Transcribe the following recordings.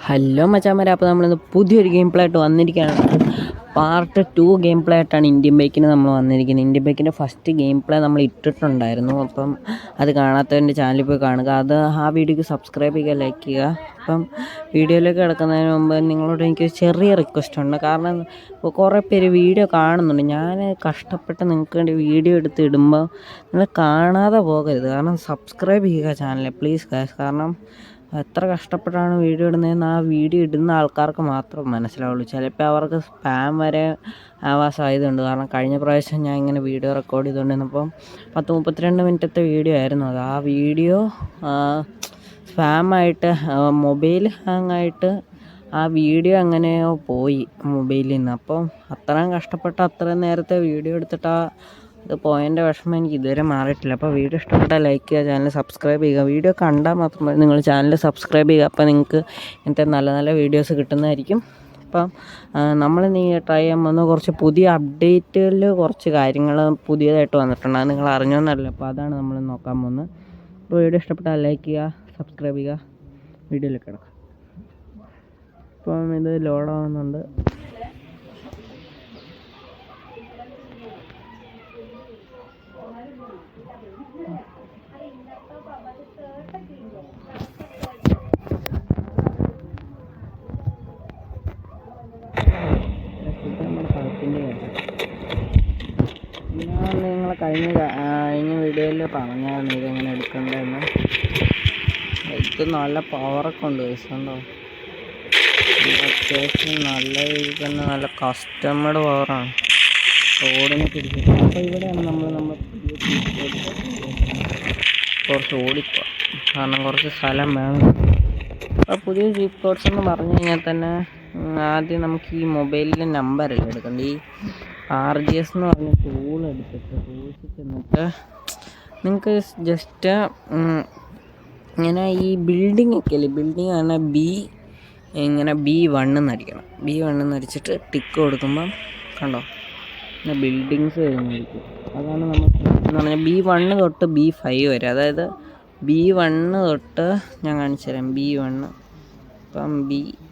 Hello മച്ചാന്മാരെ, അപ്പോൾ നമ്മളിന്ന് പുതിയൊരു ഗെയിം പ്ലേ ആയിട്ട് വന്നിരിക്കുകയാണ്. പാർട്ട് 2 ഗെയിം പ്ലേ ആയിട്ടാണ് ഇന്ത്യൻ ബൈക്കിന് നമ്മൾ വന്നിരിക്കുന്നത്. ഇന്ത്യൻ ബൈക്കിൻ്റെ ഫസ്റ്റ് ഗെയിം പ്ലേ നമ്മൾ ഇട്ടിട്ടുണ്ടായിരുന്നു. അപ്പം അത് കാണാത്തവൻ്റെ ചാനലിൽ പോയി കാണുക. ആ വീഡിയോക്ക് സബ്സ്ക്രൈബ് ചെയ്യുക, ലൈക്ക് ചെയ്യുക. അപ്പം വീഡിയോയിലേക്ക് കിടക്കുന്നതിന് മുമ്പ് നിങ്ങളോട് എനിക്ക് ചെറിയ റിക്വസ്റ്റ് ഉണ്ട്. കാരണം കുറേ പേര് വീഡിയോ കാണുന്നുണ്ട്. ഞാൻ കഷ്ടപ്പെട്ട് നിങ്ങൾക്ക് വേണ്ടി വീഡിയോ എടുത്ത് ഇടുമ്പോൾ നിങ്ങൾ കാണാതെ പോകരുത്. കാരണം സബ്സ്ക്രൈബ് ചെയ്യുക ചാനൽ പ്ലീസ് ഗൈസ്. കാരണം എത്ര കഷ്ടപ്പെട്ടാണ് വീഡിയോ ഇടുന്നതെന്ന് ആ വീഡിയോ ഇടുന്ന ആൾക്കാർക്ക് മാത്രം മനസ്സിലാവുള്ളൂ. ചിലപ്പോൾ അവർക്ക് സ്പാം വരെ ആവാൻ സാധ്യതയുണ്ട്. കാരണം കഴിഞ്ഞ പ്രാവശ്യം ഞാൻ ഇങ്ങനെ വീഡിയോ റെക്കോർഡ് ചെയ്തുകൊണ്ടിരുന്നപ്പം 32 മിനിറ്റത്തെ വീഡിയോ ആയിരുന്നു അത്. ആ വീഡിയോ സ്പാമായിട്ട് മൊബൈൽ ഹാങ്ങായിട്ട് ആ വീഡിയോ എങ്ങനെയോ പോയി മൊബൈലിൽ നിന്ന്. അപ്പം അത്രയും കഷ്ടപ്പെട്ട് അത്രയും നേരത്തെ വീഡിയോ എടുത്തിട്ട് ഇത് പോയതിൻ്റെ വിഷമം എനിക്ക് ഇതുവരെ മാറിയിട്ടില്ല. അപ്പോൾ വീഡിയോ ഇഷ്ടപ്പെട്ടാൽ ലൈക്ക് ചെയ്യുക, ചാനൽ സബ്സ്ക്രൈബ് ചെയ്യുക. വീഡിയോ കണ്ടാൽ മാത്രം നിങ്ങൾ ചാനൽ സബ്സ്ക്രൈബ് ചെയ്യുക. അപ്പോൾ നിങ്ങൾക്ക് ഇങ്ങനത്തെ നല്ല നല്ല വീഡിയോസ് കിട്ടുന്നതായിരിക്കും. അപ്പം നമ്മൾ ട്രൈ ചെയ്യാൻ പോകുന്ന കുറച്ച് പുതിയ അപ്ഡേറ്റിൽ കുറച്ച് കാര്യങ്ങൾ പുതിയതായിട്ട് വന്നിട്ടുണ്ട്. അത് നിങ്ങൾ അറിഞ്ഞോന്നല്ല. അപ്പോൾ അതാണ് നമ്മൾ നോക്കാൻ പോകുന്നത്. അപ്പോൾ വീഡിയോ ഇഷ്ടപ്പെട്ടാൽ ലൈക്ക് ചെയ്യുക, സബ്സ്ക്രൈബ് ചെയ്യുക. വീഡിയോയിലേക്ക് കിടക്കാം. ഇപ്പം ഇത് ലോഡാവുന്നുണ്ട്. ഞാൻ നിങ്ങളെ കഴിഞ്ഞ വീഡിയോയിൽ പറഞ്ഞായിരുന്നു ഇതെങ്ങനെ എടുക്കണ്ടെന്ന്. ഇത് നല്ല പവറൊക്കെ ഉണ്ട് കണ്ടോ. അത്യാവശ്യം നല്ല രീതിയിൽ തന്നെ നല്ല കസ്റ്റമേഡ് പവറാണ് റോഡിനെ പിടിക്കുന്നത്. അപ്പോൾ ഇവിടെയാണ് നമ്മൾ കുറച്ച് ഓടിപ്പോവാം. കാരണം കുറച്ച് സ്ഥലം വേണം. അപ്പോൾ പുതിയ ജീപ്പ് കോഡ്സ് എന്ന് പറഞ്ഞു കഴിഞ്ഞാൽ തന്നെ ആദ്യം നമുക്ക് ഈ മൊബൈലിലെ നമ്പറല്ല എടുക്കണ്ട. ഈ RGS എന്ന് പറഞ്ഞ ടൂൾ എടുത്തിട്ട് ചെന്നിട്ട് നിങ്ങൾക്ക് ജസ്റ്റ് ഇങ്ങനെ ഈ ബിൽഡിംഗ് ഒക്കെ അല്ലേ, ബിൽഡിംഗ് ആണ് ഇങ്ങനെ B1 എന്നടിക്കണം. B1 എന്നടിച്ചിട്ട് ടിക്ക് കൊടുക്കുമ്പം കണ്ടോ പിന്നെ ബിൽഡിങ്സ് വരുന്നതായിരിക്കും. അതാണ് നമുക്ക് എന്ന് പറഞ്ഞാൽ B1 തൊട്ട് B5 വരെ. അതായത് B1 തൊട്ട് ഞാൻ കാണിച്ചു തരാം. B1 ഇപ്പം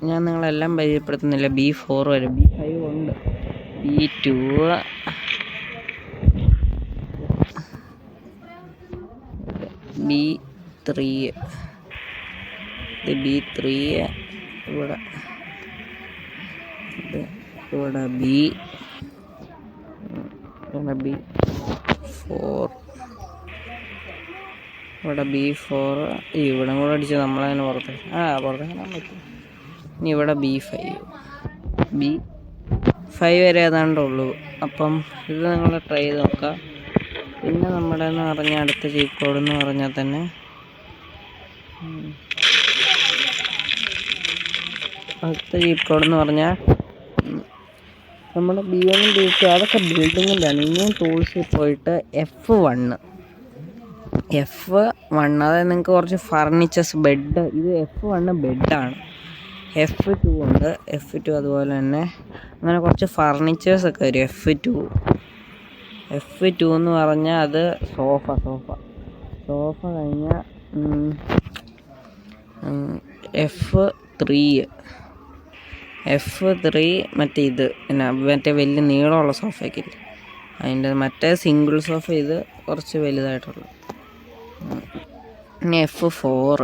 ഞാൻ നിങ്ങളെല്ലാം പരിചയപ്പെടുത്തുന്നില്ല. B4 വരെ, B5 ഉണ്ട്, B2, B3, ഇത് B3 ഇവിടെ B4, ഇവിടെ B4. ഇവിടെ കൂടെ അടിച്ച് നമ്മളതിന് പുറത്തേക്കാൻ പറ്റും. ഇനി ഇവിടെ B5 വരെ ഏതാണ്ടുള്ളൂ. അപ്പം ഇത് നിങ്ങൾ ട്രൈ ചെയ്ത് നോക്കാം. പിന്നെ നമ്മുടെ എന്ന് പറഞ്ഞാൽ അടുത്ത ജീപ്പ് കോഡ് എന്ന് പറഞ്ഞാൽ തന്നെ നമ്മുടെ B1 B2 അതൊക്കെ ബിൽഡിങ്ങിൻ്റെയാണ്. ഇനിയും ടൂൾസിൽ പോയിട്ട് F1, അതായത് നിങ്ങൾക്ക് കുറച്ച് ഫർണിച്ചേഴ്സ്, ബെഡ്. ഇത് F1 ബെഡാണ്. F2 ഉണ്ട്, F2 അതുപോലെ തന്നെ അങ്ങനെ കുറച്ച് ഫർണിച്ചേഴ്സൊക്കെ വരും. F2 എന്ന് പറഞ്ഞാൽ അത് സോഫ കഴിഞ്ഞാൽ F3 മറ്റേ വലിയ നീളമുള്ള സോഫയൊക്കെ ഇല്ലേ അതിൻ്റെ. മറ്റേ സിംഗിൾ സോഫ ഇത് കുറച്ച് വലുതായിട്ടുള്ളു. പിന്നെ F4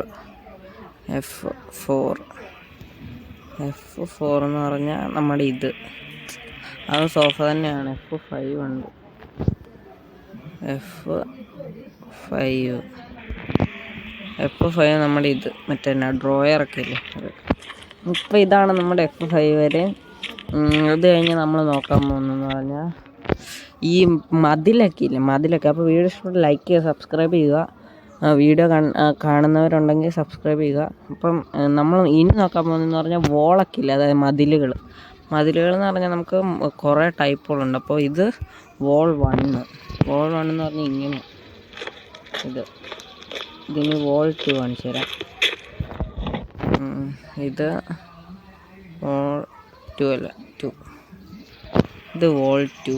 എന്ന് പറഞ്ഞാൽ നമ്മുടെ അത് സോഫ തന്നെയാണ്. F5 ഉണ്ട്, F5 നമ്മുടെ മറ്റേ ഡ്രോയറൊക്കെ ഇല്ലേ. ഇപ്പോൾ ഇതാണ് നമ്മുടെ F5 വരെ. അത് കഴിഞ്ഞ് നമ്മൾ നോക്കാൻ പോകുന്നതെന്ന് പറഞ്ഞാൽ ഈ മതിലൊക്കെ. അപ്പോൾ വീഡിയോ ഇഷ്ടപ്പെട്ട് ലൈക്ക് ചെയ്യുക, സബ്സ്ക്രൈബ് ചെയ്യുക. വീഡിയോ കാണുന്നവരുണ്ടെങ്കിൽ സബ്സ്ക്രൈബ് ചെയ്യുക. അപ്പം നമ്മൾ ഇനി നോക്കാൻ പോകുന്നതെന്ന് പറഞ്ഞാൽ വോളൊക്കെ ഇല്ല, അതായത് മതിലുകൾ എന്ന് പറഞ്ഞാൽ നമുക്ക് കുറേ ടൈപ്പുകളുണ്ട്. അപ്പോൾ ഇത് വോൾ 1 എന്ന് പറഞ്ഞാൽ ഇങ്ങനെ. ഇതിന് വോൾ 2 കാണിച്ചു തരാം. ഇത് വോൾ 2 അല്ല, 2. ഇത് വോൾ 2.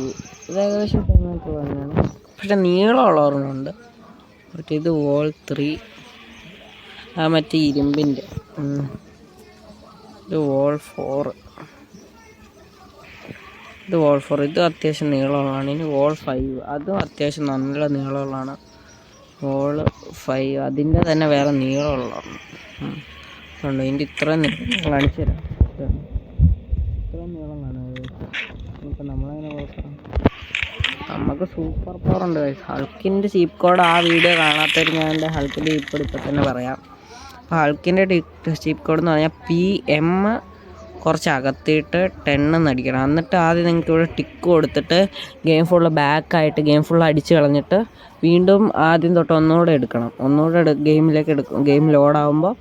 ഇത് ഏകദേശം തന്നെയാണ്, പക്ഷെ നീളമുള്ളവരുണ്ട്. ഇത് വോൾ 3, മറ്റേ ഇരുമ്പിൻ്റെ. ഇത് വോൾ 4, ഇത് അത്യാവശ്യം നീളമുള്ളതാണ്. ഇനി വോൾ 5, അതും അത്യാവശ്യം നല്ല നീളമുള്ളതാണ്. വോൾ 5 അതിൻ്റെ തന്നെ വേറെ നീളമുള്ളതാണ്. ഉണ്ട് ഇതിൻ്റെ ഇത്രയും നീളം കാണിച്ചു തരാം. ഇത്രയും നീളം കാണുന്നത് ഇപ്പം നമ്മളങ്ങനെ നോക്കാം. നമുക്ക് സൂപ്പർ പവർ ഉണ്ട്. ഹൾക്കിൻ്റെ ചീപ്പ് കോഡ് ആ വീഡിയോ കാണാത്തവർ ഞാൻ എൻ്റെ ഹൾക്കിൻ്റെ ചീപ്പ് കോഡ് ഇപ്പം തന്നെ പറയാം. അപ്പോൾ ഹൾക്കിൻ്റെ ചീപ്പ് കോഡ് എന്ന് പറഞ്ഞാൽ PM കുറച്ച് അകത്തിയിട്ട് 10 എന്നടിക്കണം. എന്നിട്ട് ആദ്യം നിങ്ങൾക്ക് ഇവിടെ ടിക്ക് കൊടുത്തിട്ട് ഗെയിം ഫുള്ള് ബാക്കായിട്ട് ഗെയിം ഫുള്ള് അടിച്ച് കളഞ്ഞിട്ട് വീണ്ടും ആദ്യം തൊട്ട് ഒന്നുകൂടെ എടുക്കണം. ഗെയിമിലേക്ക് എടുക്കും. ഗെയിം ലോഡാകുമ്പോൾ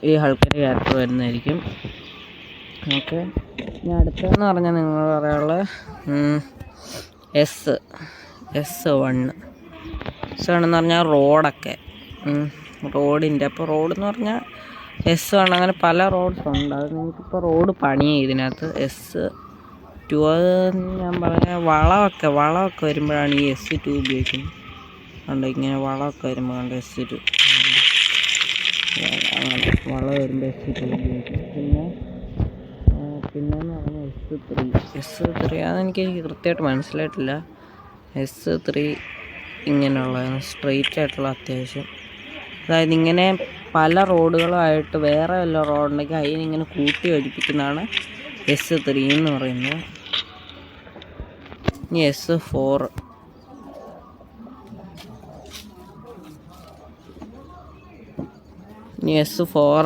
ഈ ഹൾക്കിൻ്റെ ക്യാരക്ടർ വരുന്നതായിരിക്കും. ഓക്കെ, ഇനി അടുത്തതെന്ന് പറഞ്ഞാൽ നിങ്ങൾ പറയാനുള്ള S1 എന്ന് പറഞ്ഞാൽ റോഡൊക്കെ റോഡിൻ്റെ. അപ്പോൾ റോഡെന്ന് പറഞ്ഞാൽ S1 അങ്ങനെ പല റോഡ്സ് ഉണ്ട്. അത് നിങ്ങൾക്കിപ്പോൾ റോഡ് പണിയാണ് ഇതിനകത്ത്. S2 അത് ഞാൻ പറഞ്ഞ വളമൊക്കെ വരുമ്പോഴാണ് ഈ S2 ഉപയോഗിക്കുന്നത്. ഉണ്ട് ഇങ്ങനെ വളമൊക്കെ വരുമ്പോൾ കണ്ട് S2 അങ്ങനെ വളം വരുമ്പോൾ S2 ഉപയോഗിക്കും. പിന്നെന്ന് പറഞ്ഞാൽ S3 അതെനിക്ക് കൃത്യമായിട്ട് മനസ്സിലായിട്ടില്ല. S3 ഇങ്ങനെയുള്ളതാണ്, സ്ട്രെയിറ്റ് ആയിട്ടുള്ള അത്യാവശ്യം. അതായത് ഇങ്ങനെ പല റോഡുകളായിട്ട് വേറെ വല്ല റോഡുണ്ടെങ്കിൽ അതിനിങ്ങനെ കൂട്ടി യോജിപ്പിക്കുന്നതാണ് S3 എന്ന് പറയുന്നത്. ഇനി S4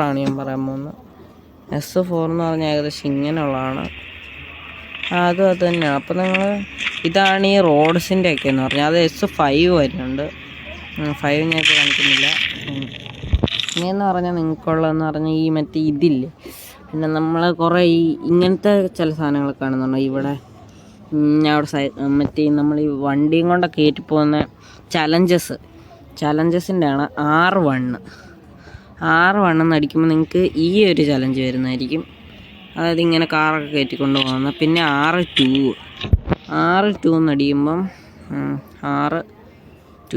ആണ് ഞാൻ പറയാൻ പോകുന്നത്. S4 എന്ന് പറഞ്ഞാൽ ഏകദേശം ഇങ്ങനെയുള്ളതാണ്. അത് തന്നെയാണ്. അപ്പോൾ നിങ്ങൾ ഇതാണ് ഈ റോഡ്സിൻ്റെ ഒക്കെ എന്ന് പറഞ്ഞാൽ അത് S5 വരുന്നുണ്ട്. 5 ഞാൻ കാണിക്കുന്നില്ല. ഇങ്ങനെയെന്ന് പറഞ്ഞാൽ നിങ്ങൾക്കുള്ളതെന്ന് പറഞ്ഞാൽ ഈ മറ്റേ ഇതില്ലേ, പിന്നെ നമ്മൾ കുറേ ഇങ്ങനത്തെ ചില സാധനങ്ങൾ കാണുന്നുണ്ട് ഇവിടെ. ഞാൻ അവിടെ മറ്റേ നമ്മൾ ഈ വണ്ടിയും കൊണ്ടൊക്കെ കയറ്റി പോകുന്ന ചലഞ്ചസിൻ്റെ ആണ് R1 എന്നടിക്കുമ്പോൾ നിങ്ങൾക്ക് ഈ ഒരു ചലഞ്ച് വരുന്നതായിരിക്കും. അതായത് ഇങ്ങനെ കാറൊക്കെ കയറ്റിക്കൊണ്ട് പോകുന്ന. പിന്നെ R2 എന്നടിക്കുമ്പം R2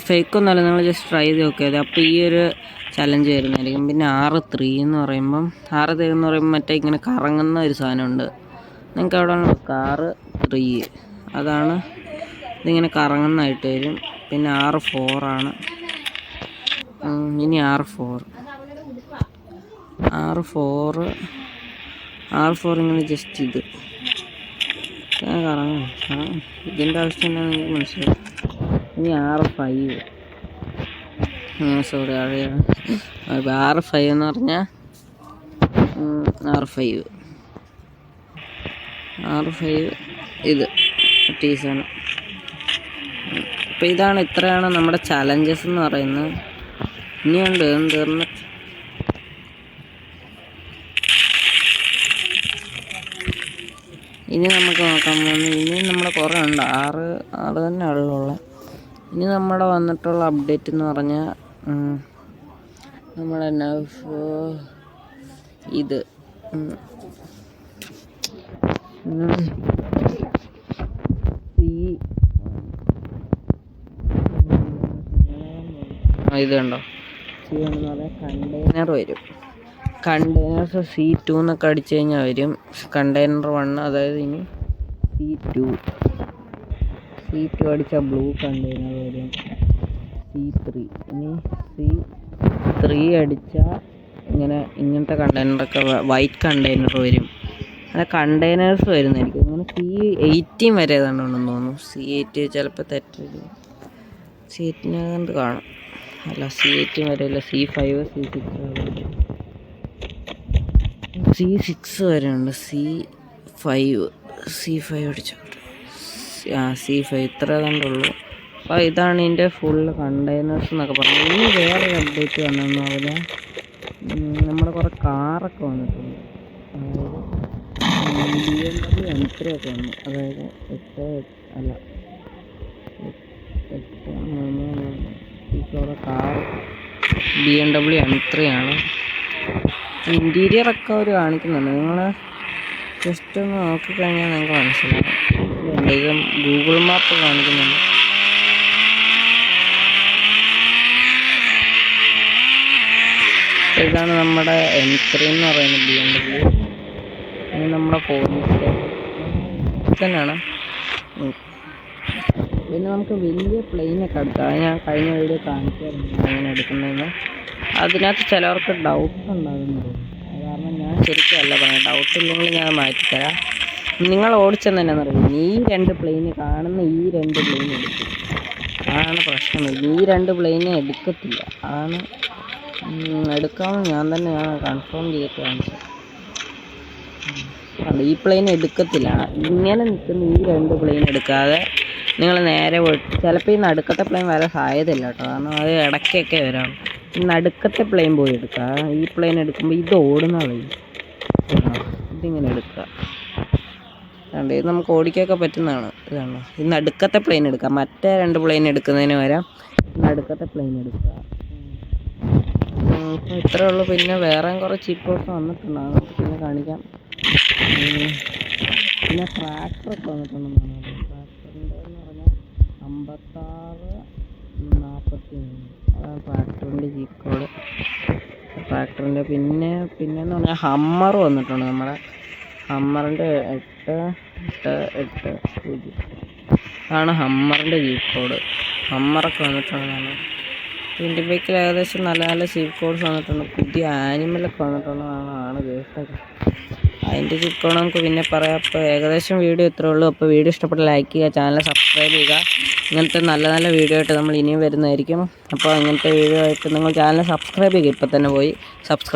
ഫേക്കൊന്നുമല്ല, നിങ്ങൾ ജസ്റ്റ് ട്രൈ ചെയ്ത് നോക്കിയത്. അപ്പോൾ ഈ ഒരു ചലഞ്ച് വരുന്നതായിരിക്കും. പിന്നെ R3 എന്ന് പറയുമ്പം മറ്റേ ഇങ്ങനെ കറങ്ങുന്ന ഒരു സാധനമുണ്ട്. നിങ്ങൾക്ക് അവിടെ R3 അതാണ്, ഇതിങ്ങനെ കറങ്ങുന്നതായിട്ട് വരും. പിന്നെ R4 ആണ്. ഇനി R4 ഇങ്ങനെ ജസ്റ്റ് ഇത് കറങ്ങും. ഇതിൻ്റെ ആവശ്യം എന്താണെന്ന് എനിക്ക് മനസ്സിലായി. ഇനി R5 R5 എന്ന് പറഞ്ഞാൽ R5 ഇത് ടീസാണ്. അപ്പോൾ ഇത്രയാണ് നമ്മുടെ ചലഞ്ചസ് എന്ന് പറയുന്നത്. ഇനിയുണ്ട് തീർന്ന. ഇനി നമുക്ക് നോക്കാൻ പോകുന്നത്, ഇനി നമ്മുടെ കുറേ ഉണ്ട്. 6 തന്നെ ഉള്ള. ഇനി നമ്മുടെ വന്നിട്ടുള്ള അപ്ഡേറ്റ് എന്ന് പറഞ്ഞാൽ നമ്മുടെ ഇത് ഇത് കണ്ടോ, എന്ന് പറഞ്ഞാൽ കണ്ടെയ്നർ വരും. കണ്ടെയ്നേഴ്സ് C2 എന്നൊക്കെ അടിച്ചു കഴിഞ്ഞാൽ വരും. കണ്ടെയ്നർ 1 അതായത് ഇനി C2 അടിച്ചാൽ ബ്ലൂ കണ്ടെയ്നർ വരും. C3 ഇനി C3 അടിച്ചാൽ ഇങ്ങനത്തെ കണ്ടെയ്നറൊക്കെ വൈറ്റ് കണ്ടെയ്നർ വരും. അങ്ങനെ കണ്ടെയ്നേഴ്സ് വരുന്നതായിരിക്കും. അങ്ങനെ C18 വരെ ഏതാണ്ടെന്ന് തോന്നുന്നു. C8 ചിലപ്പോൾ തെറ്റൊരു C8 കാണും. അല്ല, C8 വരെയല്ല, C5 C6 വരെ ഉണ്ട്. C5 അടിച്ചോട്ടെ. C5 ഇത്ര ഏതാണ്ടുള്ളൂ. അപ്പോൾ ഇതാണ് ഇതിൻ്റെ ഫുള്ള് കണ്ടെയ്നേഴ്സ് എന്നൊക്കെ പറഞ്ഞു. ഇനി വേറെ അപ്ഡേറ്റ് വന്നതെന്ന് പറഞ്ഞാൽ നമ്മുടെ കുറേ കാറൊക്കെ വന്നിട്ടുണ്ട്. അതായത് BMW M3 ഒക്കെ വന്നു. അതായത് 8 കാർ BMW M3 ആണ്. ഇൻറ്റീരിയറൊക്കെ അവർ കാണിക്കുന്നുണ്ട്. നിങ്ങൾ ജസ്റ്റ് ഒന്ന് നോക്കിക്കഴിഞ്ഞാൽ നിങ്ങൾക്ക് മനസ്സിലാവും. ഇത് ഗൂഗിൾ മാപ്പ് കാണിക്കുന്നുണ്ട്. ഇതാണ് നമ്മുടെ M3 എന്ന് പറയുന്നത് BMW. ഇനി നമ്മുടെ പോലീസ് തന്നെയാണ്. പിന്നെ നമുക്ക് വലിയ പ്ലെയിനൊക്കെ എടുക്കാം. അത് ഞാൻ കഴിഞ്ഞ വീഡിയോ കാണിച്ചായിരുന്നു എങ്ങനെ എടുക്കുന്നതെന്ന്. അതിനകത്ത് ചിലവർക്ക് ഡൗട്ട് ഉണ്ടാകുന്നുണ്ട്. കാരണം ഞാൻ ശരിക്കും അല്ല പറയാം, ഡൗട്ട് ഇല്ലെങ്കിൽ ഞാൻ മാറ്റിത്തരാം. നിങ്ങൾ ഓടിച്ചെന്ന് തന്നെ അറിയാം. ഈ 2 പ്ലെയിന് കാണുന്ന ഈ 2 പ്ലെയിൻ എടുക്കും. അതാണ് പ്രശ്നം. ഈ 2 പ്ലെയിനെ എടുക്കത്തില്ല. അതാണ് എടുക്കാമെന്ന് ഞാൻ കൺഫേം ചെയ്തിട്ട് കാണിച്ചത്. ഈ പ്ലെയിൻ എടുക്കത്തില്ല. ഇങ്ങനെ നിൽക്കുന്ന ഈ 2 പ്ലെയിൻ എടുക്കാതെ നിങ്ങൾ നേരെ പോയിട്ട്, ചിലപ്പോൾ ഈ നടുക്കത്തെ പ്ലെയിൻ വരാൻ സാധ്യതയില്ല കേട്ടോ. കാരണം അത് ഇടയ്ക്കൊക്കെ വരാം. ഈ നടുക്കത്തെ പ്ലെയിൻ പോയി എടുക്കുക. ഈ പ്ലെയിൻ എടുക്കുമ്പോൾ ഇത് ഓടുന്ന പ്ലെയിൻ ഇതിങ്ങനെ എടുക്കുക. അതുകൊണ്ട് ഇത് നമുക്ക് ഓടിക്കൊക്കെ പറ്റുന്നതാണ്. ഇതാണ് ഈ നടുക്കത്തെ പ്ലെയിൻ എടുക്കുക. മറ്റേ 2 പ്ലെയിൻ എടുക്കുന്നതിന് വരാം നടുക്കത്തെ പ്ലെയിൻ എടുക്കുക. ഇത്രേ ഉള്ളൂ. പിന്നെ വേറെ കുറേ ചീപ്പോസ് വന്നിട്ടുണ്ടാകും, പിന്നെ കാണിക്കാം. പിന്നെ ട്രാക്ടറൊക്കെ വന്നിട്ടുണ്ടെന്നാണ്. ട്രാക്ടറിൻ്റെ എന്ന് പറഞ്ഞാൽ 5643 അതാണ് ട്രാക്ടറിൻ്റെ ജീപ്പ് കോഡ്. ട്രാക്ടറിൻ്റെ പിന്നെന്ന് പറഞ്ഞാൽ ഹമ്മർ വന്നിട്ടുണ്ട്. നമ്മുടെ ഹമ്മറിൻ്റെ 8880 അതാണ് ഹമ്മറിൻ്റെ ജീപ്പ് കോഡ്. ഹമ്മറൊക്കെ വന്നിട്ടുള്ളതാണ്. ഇന്ത്യൻ ബൈക്കിൽ ഏകദേശം നല്ല നല്ല ജീപ്പ് കോഡ്സ് വന്നിട്ടുണ്ട്. പുതിയ ആനിമലൊക്കെ വന്നിട്ടുള്ളതാണ് കേട്ടത്. അതിൻ്റെ ജീപ്പ് കോഡ് നമുക്ക് പിന്നെ പറയാം. അപ്പോൾ ഏകദേശം വീഡിയോ ഇത്രേ ഉള്ളൂ. അപ്പോൾ വീഡിയോ ഇഷ്ടപ്പെട്ട ലൈക്ക് ചെയ്യുക, ചാനൽ സബ്സ്ക്രൈബ് ചെയ്യുക. ഇങ്ങനത്തെ നല്ല നല്ല വീഡിയോ ആയിട്ട് നമ്മൾ ഇനിയും വരുന്നതായിരിക്കും. അപ്പോൾ ഇങ്ങനത്തെ വീഡിയോ ആയിട്ട് നിങ്ങൾ ചാനൽ സബ്സ്ക്രൈബ് ചെയ്യുക. ഇപ്പം തന്നെ പോയി സബ്സ്ക്രൈബ്